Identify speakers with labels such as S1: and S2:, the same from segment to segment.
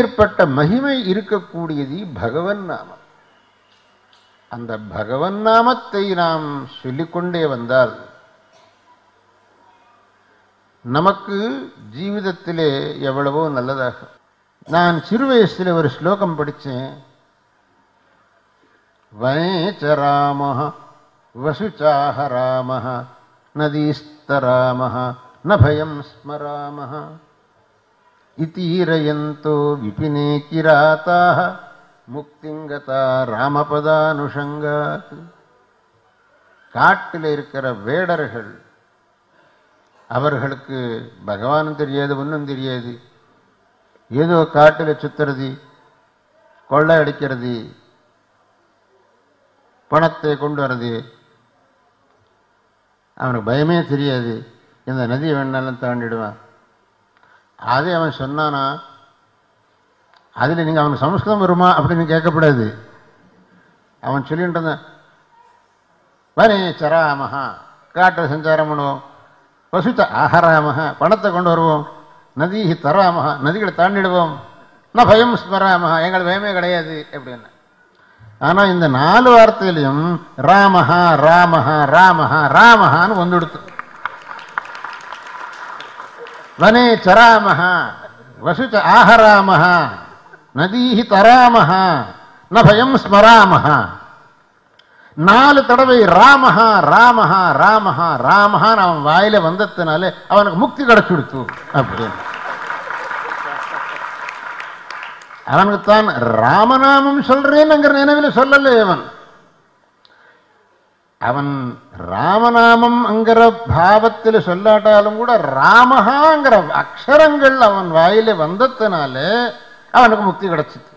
S1: அப்பேற்பட்ட மகிமை இருக்கக்கூடியது பகவன் நாமம். அந்த பகவன் நாமத்தை நாம் சொல்லிக்கொண்டே வந்தால் நமக்கு ஜீவிதத்திலே எவ்வளவோ நல்லதாகும். நான் சிறு வயசில் ஒரு ஸ்லோகம் படித்தேன். வனேச்ச ராமः வசுச்சாஹ ராமः நதீஸ்தராமः ந பயம் ஸ்மராமः இதீரயந்தோ விபினே கிராதாः முக்திங்கதா ராமபதானுஷங்காத். காட்டில் இருக்கிற வேடர்கள், அவர்களுக்கு பகவானும் தெரியாது, ஒன்றும் தெரியாது. ஏதோ காட்டில் சுத்துறது, கொள்ளை அடிக்கிறது, பணத்தை கொண்டு வர்றது, அவனுக்கு பயமே தெரியாது. இந்த நதியை வேணாலும் தாண்டிடுவான். அதே அவன் சொன்னானா, அதில் நீங்கள் அவனுக்கு சமஸ்கிருதம் வருமா அப்படின்னு கேட்கக்கூடாது. அவன் சொல்லிட்டு இருந்தான், வனே சராமஹா, காட்டை சஞ்சாரம் பண்ணுவோம், பசுத்த ஆஹராமஹா, பணத்தை கொண்டு வருவோம், நதீஹி தராமஹா, நதிகளை தாண்டிடுவோம், நான் பயம் ஸ்மராமஹா, எங்களுக்கு பயமே கிடையாது அப்படின்னு. ஆனால் இந்த 4 வார்த்தையிலையும் ராமஹா ராமஹா ராமஹா ராமஹான்னு வந்துடுத்து. வனே சராமஹா வசுச்ச ஆஹராமஹா நதீஹி தராமஹா ந பயம் ஸ்மராமஹா. 4 தடவை ராமஹா ராமஹா ராமஹா ராமஹான்னு அவன் வாயில வந்ததுனாலே அவனுக்கு முக்தி கிடைச்சுடுத்து அப்படின்னு. அவனுக்குத்தான் ராமநாமம் சொல்றேன்னுங்கிற நினைவில் சொல்லல. அவன் ராமநாமம் அங்கிற பாவத்தில் சொல்லாட்டாலும் கூட ராமஹாங்கிற அக்ஷரங்கள் அவன் வாயில வந்ததுனால அவனுக்கு முக்தி கிடைச்சிது.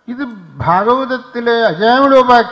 S1: இது பாகவதத்திலே அஜாமிலோபாக்கியம்